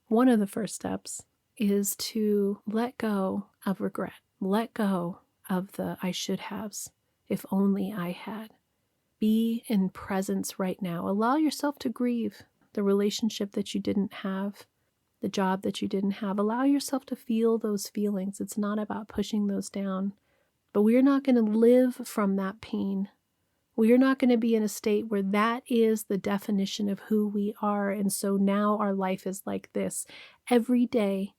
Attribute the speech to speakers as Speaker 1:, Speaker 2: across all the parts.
Speaker 1: one of the first steps is to let go of regret. Let go of the I should haves. If only I had. Be in presence right now. Allow yourself to grieve the relationship that you didn't have, the job that you didn't have. Allow yourself to feel those feelings. It's not about pushing those down. But we're not going to live from that pain. We're not going to be in a state where that is the definition of who we are. And so now our life is like this. Every day,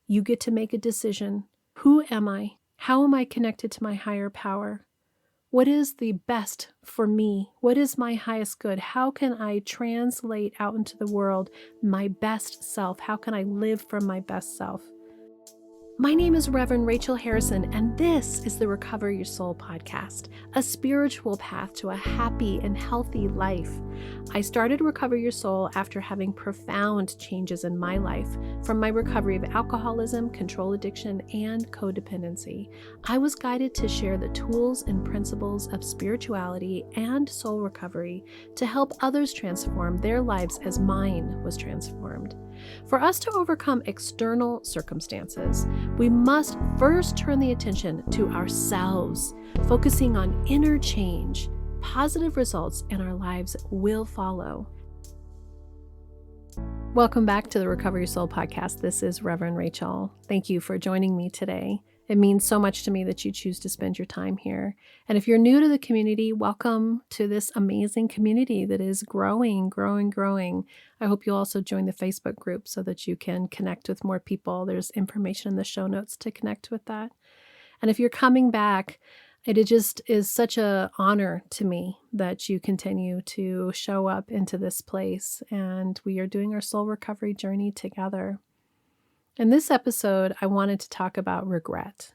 Speaker 1: you get to make a decision. Who am I? How am I connected to my higher power? What is the best for me? What is my highest good? How can I translate out into the world my best self? How can I live from my best self? My name is Reverend Rachel Harrison, and this is the Recover Your Soul podcast, a spiritual path to a happy and healthy life. I started Recover Your Soul after having profound changes in my life from my recovery of alcoholism, control addiction, and codependency. I was guided to share the tools and principles of spirituality and soul recovery to help others transform their lives as mine was transformed. For us to overcome external circumstances, we must first turn the attention to ourselves, focusing on inner change. Positive results in our lives will follow. Welcome back to the Recover Your Soul podcast. This is Reverend Rachel. Thank you for joining me today. It means so much to me that you choose to spend your time here. And if you're new to the community, welcome to this amazing community that is growing. I hope you'll also join the Facebook group so that you can connect with more people. There's information in the show notes to connect with that. And if you're coming back, it just is such an honor to me that you continue to show up into this place. And we are doing our soul recovery journey together. In this episode, I wanted to talk about regret.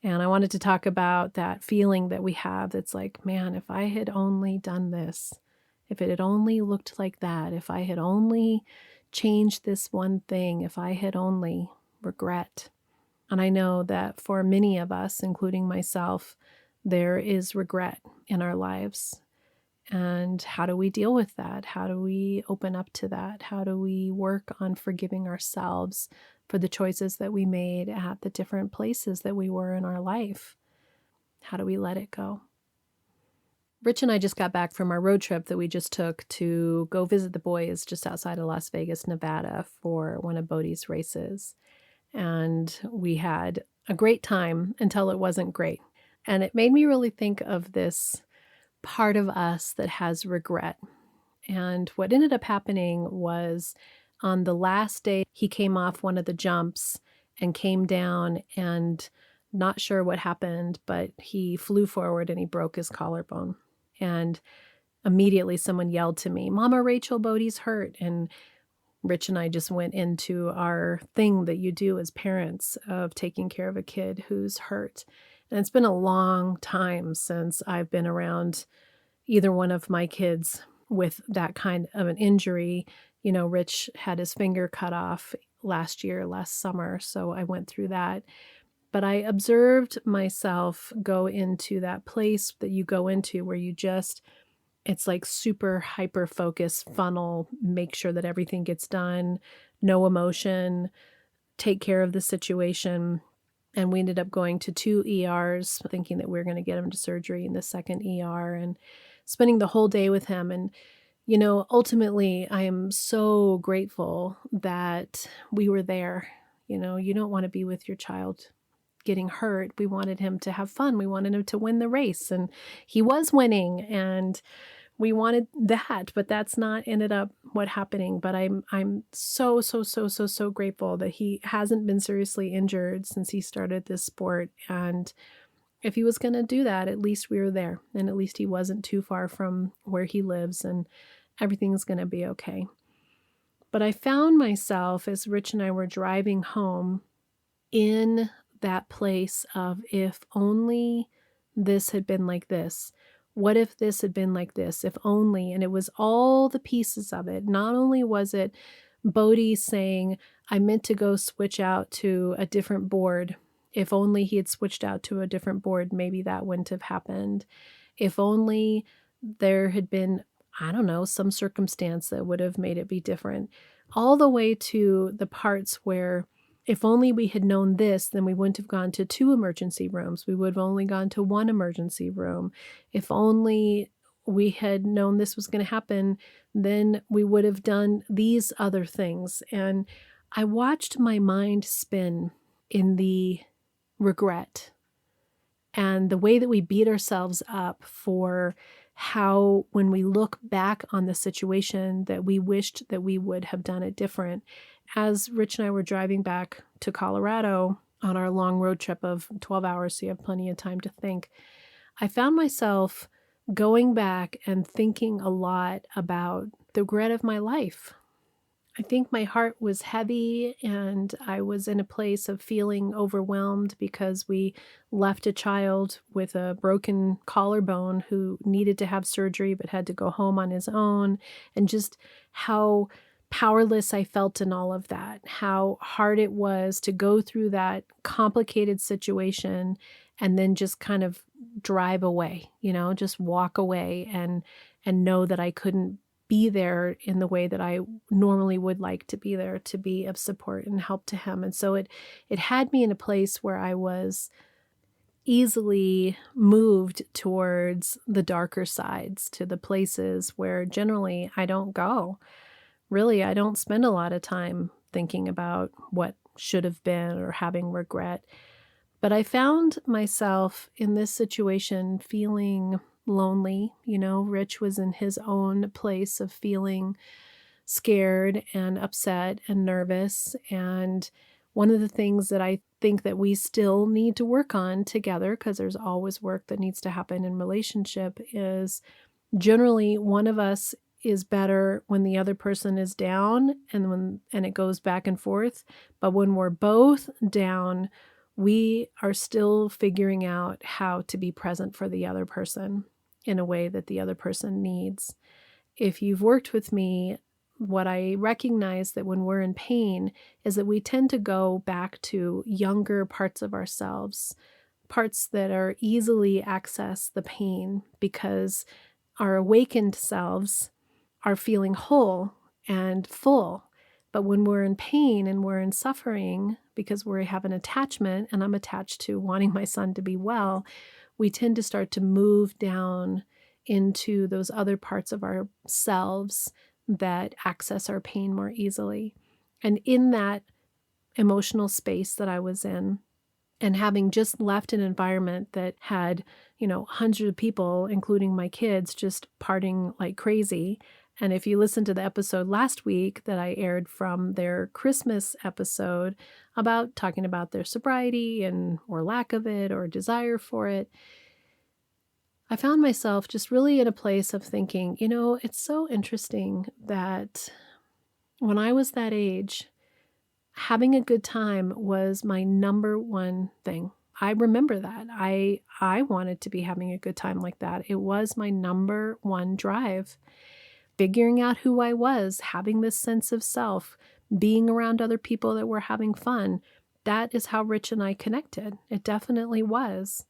Speaker 1: And I wanted to talk about that feeling that we have that's like, man, if I had only done this, if it had only looked like that, if I had only changed this one thing, if I had only regret. And I know that for many of us, including myself, there is regret in our lives. And how do we deal with that? How do we open up to that? How do we work on forgiving ourselves for the choices that we made at the different places that we were in our life? How do we let it go? Rich and I just got back from our road trip that we just took to go visit the boys just outside of Las Vegas, Nevada for one of Bodhi's races. And we had a great time until it wasn't great. And it made me really think of this part of us that has regret. And what ended up happening was on the last day, he came off one of the jumps and came down, and not sure what happened, but he flew forward and he broke his collarbone. And immediately someone yelled to me, "Mama Rachel, Bodhi's hurt." And Rich and I just went into our thing that you do as parents of taking care of a kid who's hurt. And it's been a long time since I've been around either one of my kids with that kind of an injury. You know, Rich had his finger cut off last summer, so I went through that. But I observed myself go into that place that you go into where you just, it's like super hyper focus funnel, make sure that everything gets done, no emotion, take care of the situation. And we ended up going to 2 ERs, thinking that we were going to get him to surgery in the second ER, and spending the whole day with him. And, you know, ultimately, I am so grateful that we were there. You know, you don't want to be with your child getting hurt. We wanted him to have fun. We wanted him to win the race, and he was winning, and we wanted that, but that's not ended up what happening. But I'm so grateful that he hasn't been seriously injured since he started this sport. And if he was going to do that, at least we were there, and at least he wasn't too far from where he lives, and everything's going to be okay. But I found myself, as Rich and I were driving home, in that place of, if only this had been like this. What if this had been like this? If only. And it was all the pieces of it. Not only was it Bodhi saying, I meant to go switch out to a different board. If only he had switched out to a different board, maybe that wouldn't have happened. If only there had been, I don't know, some circumstance that would have made it be different. all the way to the parts where if only we had known this, then we wouldn't have gone to 2 emergency rooms. We would have only gone to 1 emergency room. If only we had known this was going to happen, then we would have done these other things. And I watched my mind spin in the regret and the way that we beat ourselves up for how, when we look back on the situation, that we wished that we would have done it different. As Rich and I were driving back to Colorado on our long road trip of 12 hours, so you have plenty of time to think, I found myself going back and thinking a lot about the regret of my life. I think my heart was heavy and I was in a place of feeling overwhelmed because we left a child with a broken collarbone who needed to have surgery but had to go home on his own, and just how powerless I felt in all of that, how hard it was to go through that complicated situation and then just kind of drive away, just walk away and know that I couldn't be there in the way that I normally would like to be there, to be of support and help to him. And so it had me in a place where I was easily moved towards the darker sides, to the places where generally I don't go. Really, I don't spend a lot of time thinking about what should have been or having regret. But I found myself in this situation feeling lonely. Rich was in his own place of feeling scared and upset and nervous. And one of the things that I think that we still need to work on together, because there's always work that needs to happen in relationship, is generally one of us is better when the other person is down and it goes back and forth. But when we're both down, we are still figuring out how to be present for the other person in a way that the other person needs. If you've worked with me, what I recognize that when we're in pain is that we tend to go back to younger parts of ourselves, parts that are easily access the pain, because our awakened selves are feeling whole and full. But when we're in pain and we're in suffering because we have an attachment, and I'm attached to wanting my son to be well, we tend to start to move down into those other parts of ourselves that access our pain more easily. And in that emotional space that I was in, and having just left an environment that had, hundreds of people, including my kids, just partying like crazy. And if you listen to the episode last week that I aired from their Christmas episode about talking about their sobriety or lack of it or desire for it, I found myself just really in a place of thinking, it's so interesting that when I was that age, having a good time was my number one thing. I remember that. I wanted to be having a good time like that. It was my number one drive. Figuring out who I was, having this sense of self, being around other people that were having fun. That is how Rich and I connected. It definitely was.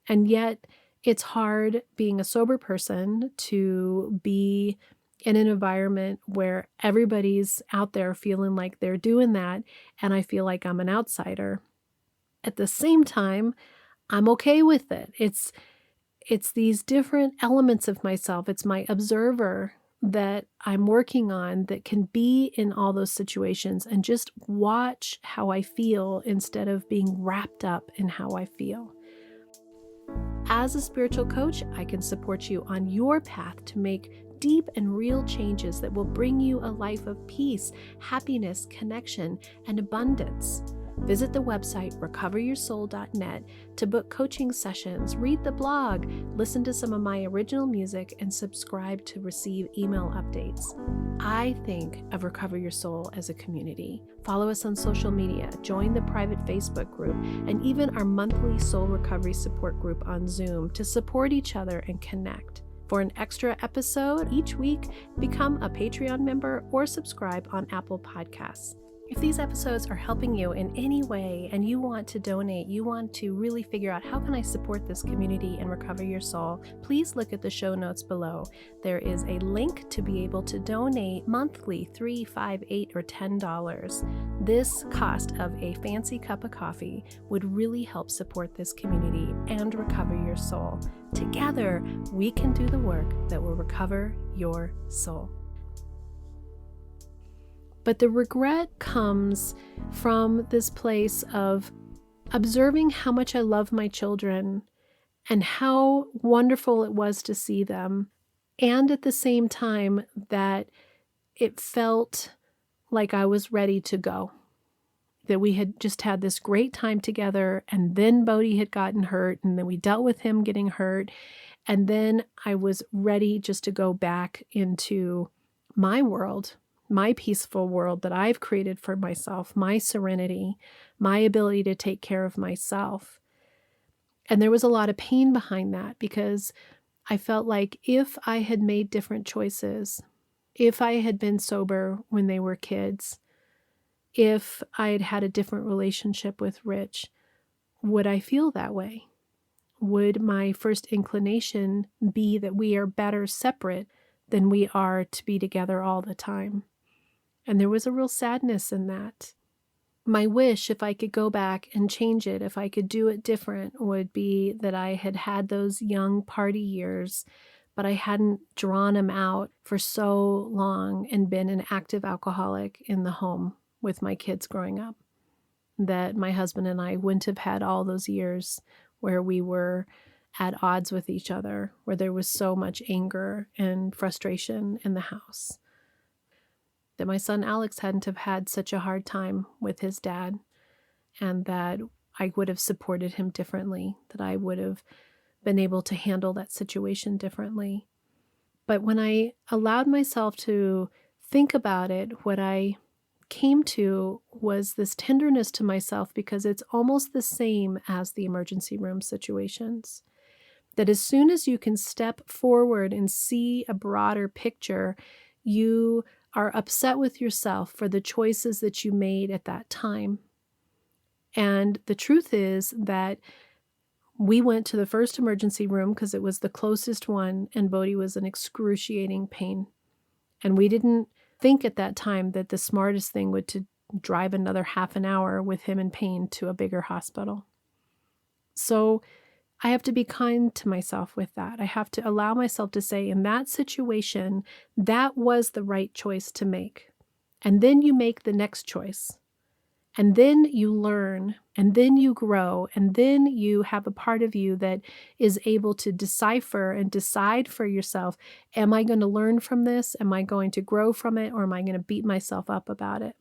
Speaker 1: And yet it's hard being a sober person to be in an environment where everybody's out there feeling like they're doing that, and I feel like I'm an outsider. At the same time, I'm okay with it. It's these different elements of myself. It's my observer that I'm working on that can be in all those situations and just watch how I feel instead of being wrapped up in how I feel. As a spiritual coach, I can support you on your path to make deep and real changes that will bring you a life of peace, happiness, connection, and abundance. Visit the website recoveryoursoul.net to book coaching sessions, read the blog, listen to some of my original music, and subscribe to receive email updates. I think of Recover Your Soul as a community. Follow us on social media, join the private Facebook group, and even our monthly soul recovery support group on Zoom to support each other and connect. For an extra episode each week, become a Patreon member or subscribe on Apple Podcasts. If these episodes are helping you in any way and you want to donate, you want to really figure out how can I support this community and recover your soul, please look at the show notes below. There is a link to be able to donate monthly, $3, $5, $8, or $10. This cost of a fancy cup of coffee would really help support this community and recover your soul. Together, we can do the work that will recover your soul. But the regret comes from this place of observing how much I love my children and how wonderful it was to see them. And at the same time that it felt like I was ready to go. That we had just had this great time together, and then Bodhi had gotten hurt, and then we dealt with him getting hurt. And then I was ready just to go back into my world, my peaceful world that I've created for myself, my serenity, my ability to take care of myself. And there was a lot of pain behind that because I felt like if I had made different choices, if I had been sober when they were kids, if I had had a different relationship with Rich, would I feel that way? Would my first inclination be that we are better separate than we are to be together all the time? And there was a real sadness in that. My wish, if I could go back and change it, if I could do it different, would be that I had had those young party years, but I hadn't drawn them out for so long and been an active alcoholic in the home with my kids growing up. That my husband and I wouldn't have had all those years where we were at odds with each other, where there was so much anger and frustration in the house. That my son Alex hadn't have had such a hard time with his dad, and that I would have supported him differently, that I would have been able to handle that situation differently. But when I allowed myself to think about it, what I came to was this tenderness to myself, because it's almost the same as the emergency room situations. That as soon as you can step forward and see a broader picture, you are upset with yourself for the choices that you made at that time. And the truth is that we went to the first emergency room because it was the closest one, and Bodhi was in excruciating pain. And we didn't think at that time that the smartest thing would to drive another half an hour with him in pain to a bigger hospital. So I have to be kind to myself with that. I have to allow myself to say, in that situation, that was the right choice to make. And then you make the next choice. And then you learn, and then you grow, and then you have a part of you that is able to decipher and decide for yourself, am I going to learn from this? Am I going to grow from it? Or am I going to beat myself up about it?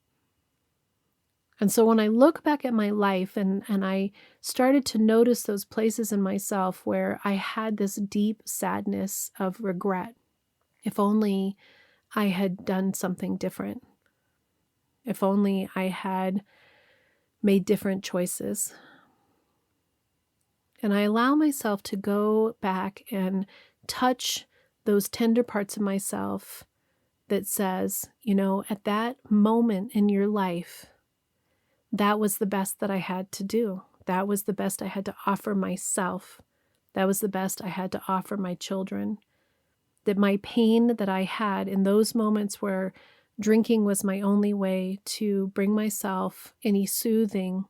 Speaker 1: And so when I look back at my life and I started to notice those places in myself where I had this deep sadness of regret, if only I had done something different, if only I had made different choices. And I allow myself to go back and touch those tender parts of myself that says, at that moment in your life, that was the best that I had to do. That was the best I had to offer myself. That was the best I had to offer my children. That my pain that I had in those moments where drinking was my only way to bring myself any soothing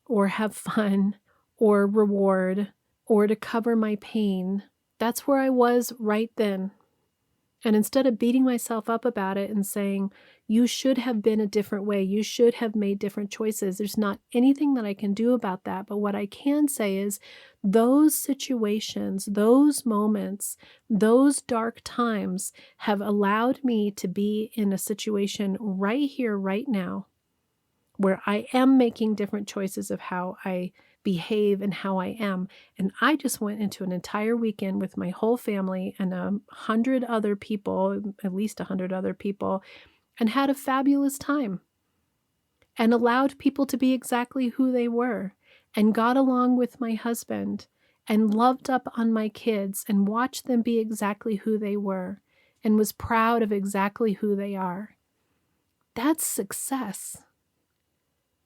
Speaker 1: or have fun or reward or to cover my pain, that's where I was right then. And instead of beating myself up about it and saying, you should have been a different way, you should have made different choices, there's not anything that I can do about that. But what I can say is those situations, those moments, those dark times have allowed me to be in a situation right here, right now, where I am making different choices of how I behave and how I am. And I just went into an entire weekend with my whole family and 100 other people, at least 100 other people, and had a fabulous time and allowed people to be exactly who they were and got along with my husband and loved up on my kids and watched them be exactly who they were and was proud of exactly who they are. That's success.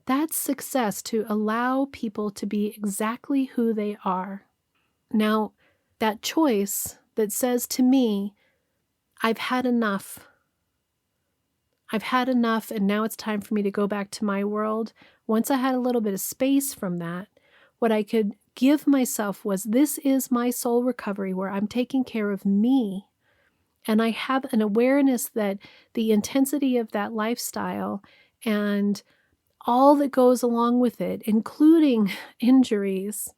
Speaker 1: That's success, to allow people to be exactly who they are. Now, that choice that says to me, I've had enough. I've had enough, and now it's time for me to go back to my world. Once I had a little bit of space from that, what I could give myself was, this is my soul recovery where I'm taking care of me. And I have an awareness that the intensity of that lifestyle and all that goes along with it, including injuries,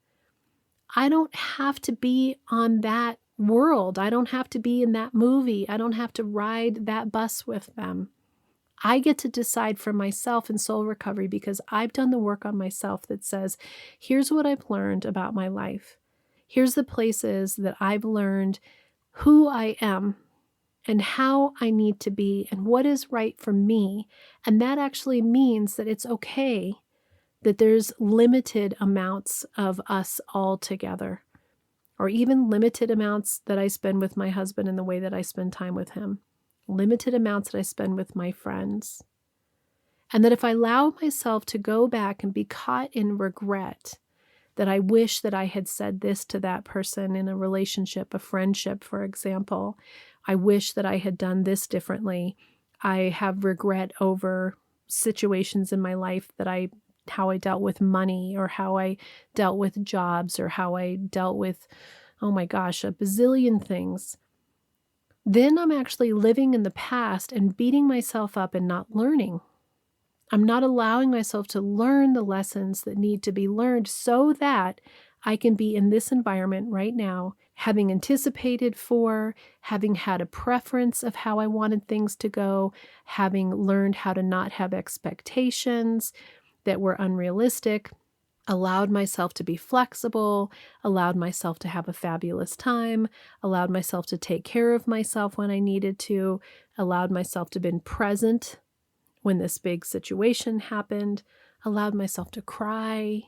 Speaker 1: I don't have to be on that world. I don't have to be in that movie. I don't have to ride that bus with them. I get to decide for myself in soul recovery because I've done the work on myself that says, here's what I've learned about my life. Here's the places that I've learned who I am and how I need to be and what is right for me. And that actually means that it's okay that there's limited amounts of us all together, or even limited amounts that I spend with my husband in the way that I spend time with him, limited amounts that I spend with my friends. And that if I allow myself to go back and be caught in regret, that I wish that I had said this to that person in a relationship, a friendship, for example, I wish that I had done this differently. I have regret over situations in my life that how I dealt with money, or how I dealt with jobs, or how I dealt with, oh my gosh, a bazillion things. Then I'm actually living in the past and beating myself up and not learning. I'm not allowing myself to learn the lessons that need to be learned so that I can be in this environment right now, having anticipated for, having had a preference of how I wanted things to go, having learned how to not have expectations that were unrealistic, allowed myself to be flexible, allowed myself to have a fabulous time, allowed myself to take care of myself when I needed to, allowed myself to be present when this big situation happened, allowed myself to cry,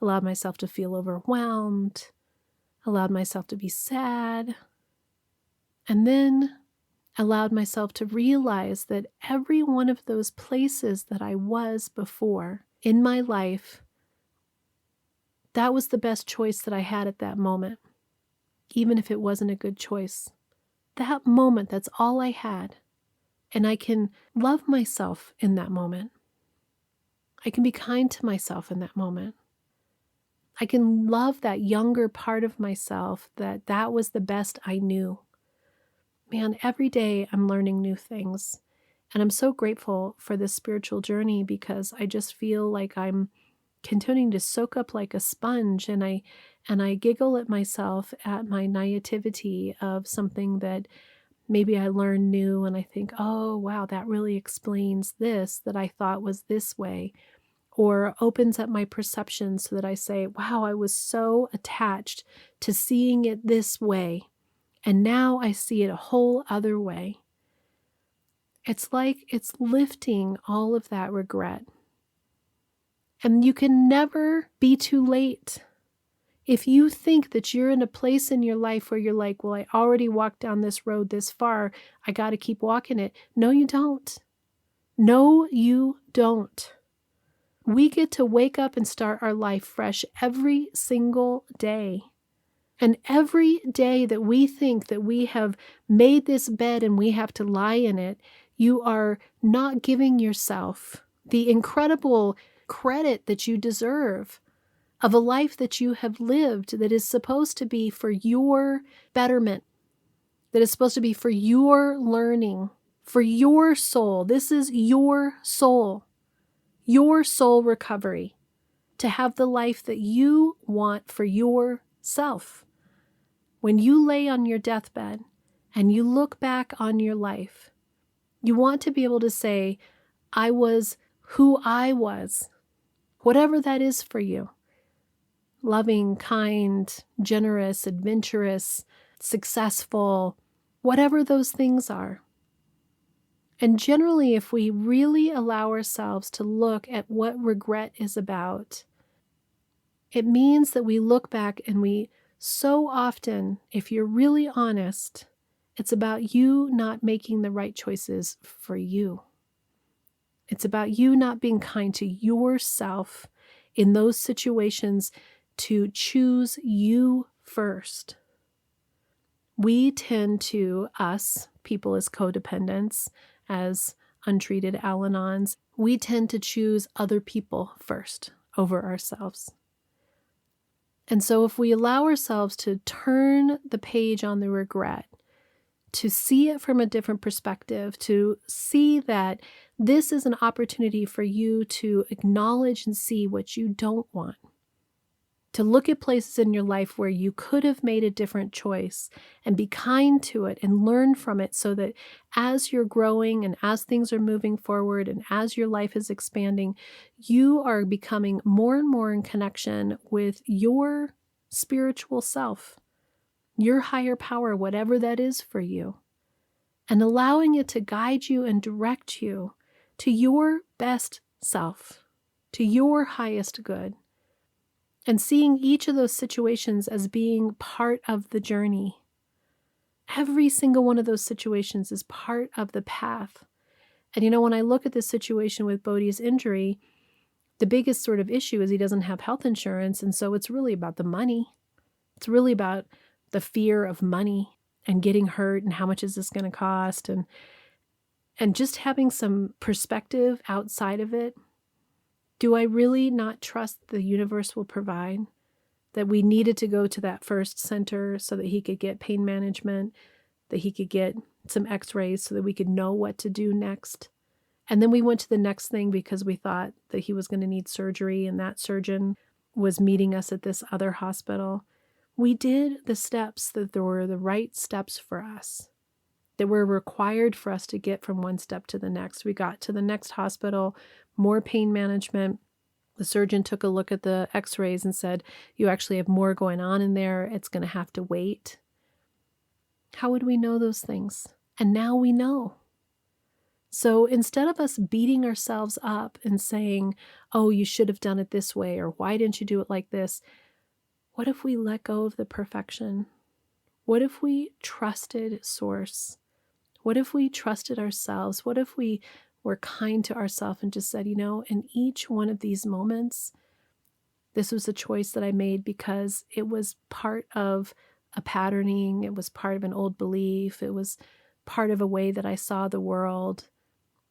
Speaker 1: allowed myself to feel overwhelmed, allowed myself to be sad, and then allowed myself to realize that every one of those places that I was before in my life, that was the best choice that I had at that moment, even if it wasn't a good choice. That moment, that's all I had. And I can love myself in that moment. I can be kind to myself in that moment. I can love that younger part of myself that was the best I knew. Man, every day I'm learning new things. And I'm so grateful for this spiritual journey because I just feel like I'm continuing to soak up like a sponge, and I giggle at myself at my naivety of something that maybe I learned new, and I think, oh wow, that really explains this that I thought was this way, or opens up my perception so that I say, wow, I was so attached to seeing it this way, and now I see it a whole other way. It's like it's lifting all of that regret. And you can never be too late. If you think that you're in a place in your life where you're like, well, I already walked down this road this far, I got to keep walking it. No, you don't. No, you don't. We get to wake up and start our life fresh every single day. And every day that we think that we have made this bed and we have to lie in it, you are not giving yourself the incredible credit that you deserve of a life that you have lived that is supposed to be for your betterment, that is supposed to be for your learning, for your soul. This is your soul recovery, to have the life that you want for yourself. When you lay on your deathbed and you look back on your life, you want to be able to say, I was who I was, whatever that is for you. Loving, kind, generous, adventurous, successful, whatever those things are. And generally, if we really allow ourselves to look at what regret is about, it means that we look back and we so often, if you're really honest, it's about you not making the right choices for you. It's about you not being kind to yourself in those situations, to choose you first. We tend to, us, people as codependents, as untreated Al-Anons, we tend to choose other people first over ourselves. And so if we allow ourselves to turn the page on the regret, to see it from a different perspective, to see that this is an opportunity for you to acknowledge and see what you don't want, to look at places in your life where you could have made a different choice and be kind to it and learn from it, so that as you're growing and as things are moving forward and as your life is expanding, you are becoming more and more in connection with your spiritual self, your higher power, whatever that is for you, and allowing it to guide you and direct you to your best self, to your highest good. And seeing each of those situations as being part of the journey. Every single one of those situations is part of the path. And when I look at this situation with Bodhi's injury, the biggest sort of issue is he doesn't have health insurance. And so it's really about the money. It's really about the fear of money and getting hurt and how much is this going to cost. And just having some perspective outside of it. Do I really not trust the universe will provide? That we needed to go to that first center so that he could get pain management, that he could get some x-rays so that we could know what to do next. And then we went to the next thing because we thought that he was going to need surgery, and that surgeon was meeting us at this other hospital. We did the steps that were the right steps for us, that were required for us to get from one step to the next. We got to the next hospital, more pain management. The surgeon took a look at the x-rays and said, you actually have more going on in there. It's going to have to wait. How would we know those things? And now we know. So instead of us beating ourselves up and saying, oh, you should have done it this way, or why didn't you do it like this? What if we let go of the perfection? What if we trusted Source? What if we trusted ourselves? What if we were kind to ourselves and just said, in each one of these moments, this was a choice that I made because it was part of a patterning. It was part of an old belief. It was part of a way that I saw the world.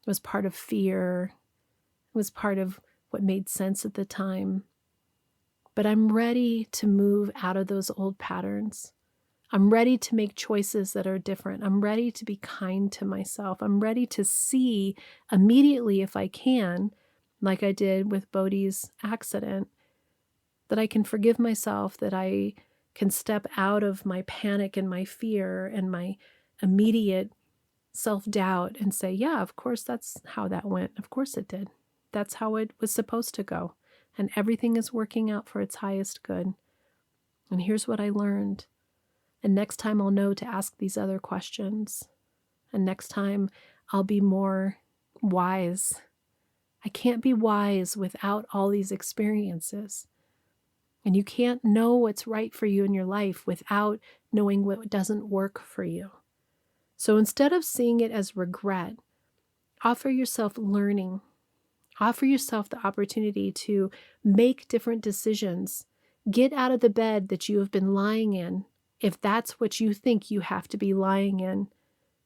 Speaker 1: It was part of fear. It was part of what made sense at the time. But I'm ready to move out of those old patterns. I'm ready to make choices that are different. I'm ready to be kind to myself. I'm ready to see immediately, if I can, like I did with Bodhi's accident, that I can forgive myself, that I can step out of my panic and my fear and my immediate self-doubt and say, yeah, of course, that's how that went. Of course it did. That's how it was supposed to go. And everything is working out for its highest good. And here's what I learned. And next time I'll know to ask these other questions. And next time I'll be more wise. I can't be wise without all these experiences. And you can't know what's right for you in your life without knowing what doesn't work for you. So instead of seeing it as regret, offer yourself learning. Offer yourself the opportunity to make different decisions. Get out of the bed that you have been lying in. If that's what you think you have to be lying in,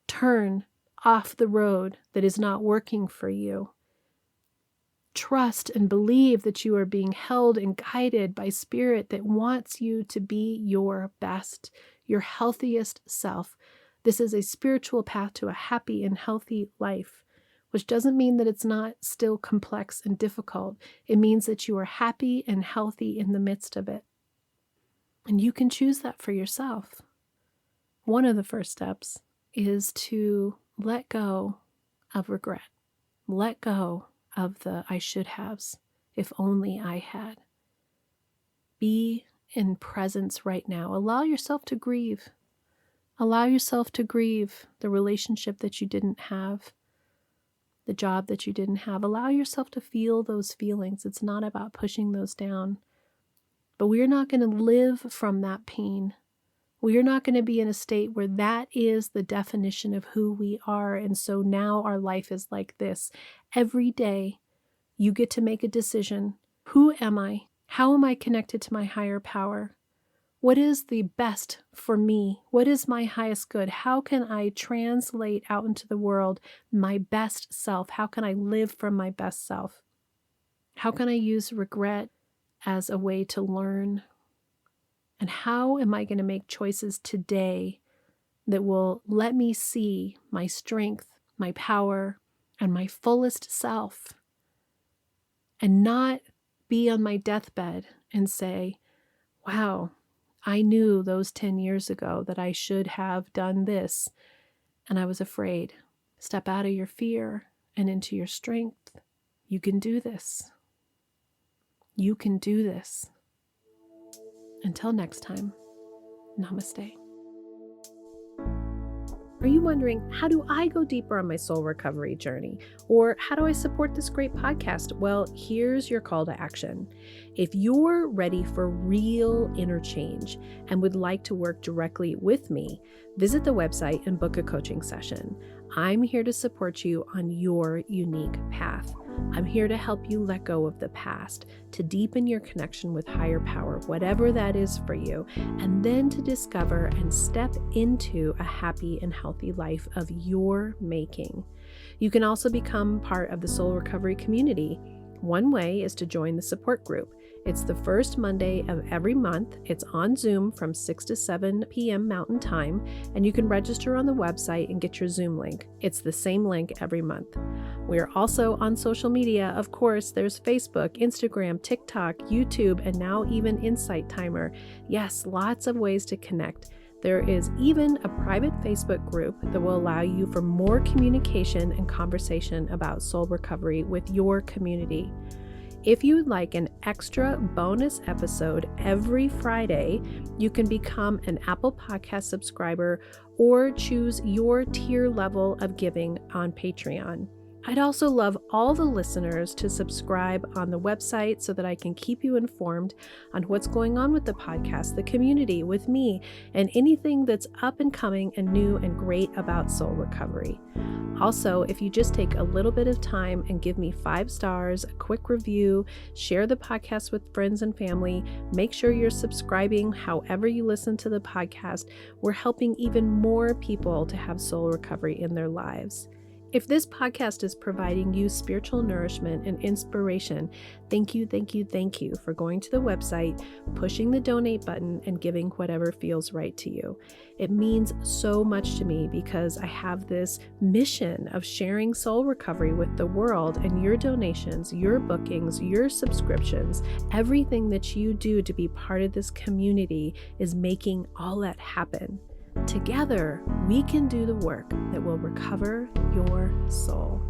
Speaker 1: turn off the road that is not working for you. Trust and believe that you are being held and guided by Spirit that wants you to be your best, your healthiest self. This is a spiritual path to a happy and healthy life, which doesn't mean that it's not still complex and difficult. It means that you are happy and healthy in the midst of it. And you can choose that for yourself. One of the first steps is to let go of regret. Let go of the I should haves, if only I had. Be in presence right now. Allow yourself to grieve. Allow yourself to grieve the relationship that you didn't have, the job that you didn't have. Allow yourself to feel those feelings. It's not about pushing those down. But we're not going to live from that pain. We are not going to be in a state where that is the definition of who we are. And so now our life is like this. Every day you get to make a decision. Who am I? How am I connected to my higher power? What is the best for me? What is my highest good? How can I translate out into the world my best self? How can I live from my best self? How can I use regret as a way to learn? And how am I going to make choices today that will let me see my strength, my power, and my fullest self, and not be on my deathbed and say, wow, I knew those 10 years ago that I should have done this, and I was afraid. Step out of your fear and into your strength. You can do this. You can do this. Until next time, namaste. Are you wondering, how do I go deeper on my soul recovery journey? Or how do I support this great podcast? Well, here's your call to action. If you're ready for real inner change and would like to work directly with me, visit the website and book a coaching session. I'm here to support you on your unique path. I'm here to help you let go of the past, to deepen your connection with higher power, whatever that is for you, and then to discover and step into a happy and healthy life of your making. You can also become part of the Soul Recovery community. One way is to join the support group. It's the first Monday of every month. It's on Zoom from 6 to 7 p.m. Mountain Time, and you can register on the website and get your Zoom link. It's the same link every month. We are also on social media. Of course, there's Facebook, Instagram, TikTok, YouTube, and now even Insight Timer. Yes, lots of ways to connect. There is even a private Facebook group that will allow you for more communication and conversation about soul recovery with your community. If you would like an extra bonus episode every Friday, you can become an Apple Podcast subscriber or choose your tier level of giving on Patreon. I'd also love all the listeners to subscribe on the website so that I can keep you informed on what's going on with the podcast, the community, with me, and anything that's up and coming and new and great about soul recovery. Also, if you just take a little bit of time and give me 5 stars, a quick review, share the podcast with friends and family, make sure you're subscribing however you listen to the podcast, we're helping even more people to have soul recovery in their lives. If this podcast is providing you spiritual nourishment and inspiration, thank you for going to the website, pushing the donate button, and giving whatever feels right to you. It means so much to me because I have this mission of sharing soul recovery with the world, and your donations, your bookings, your subscriptions, everything that you do to be part of this community is making all that happen. Together, we can do the work that will recover your soul.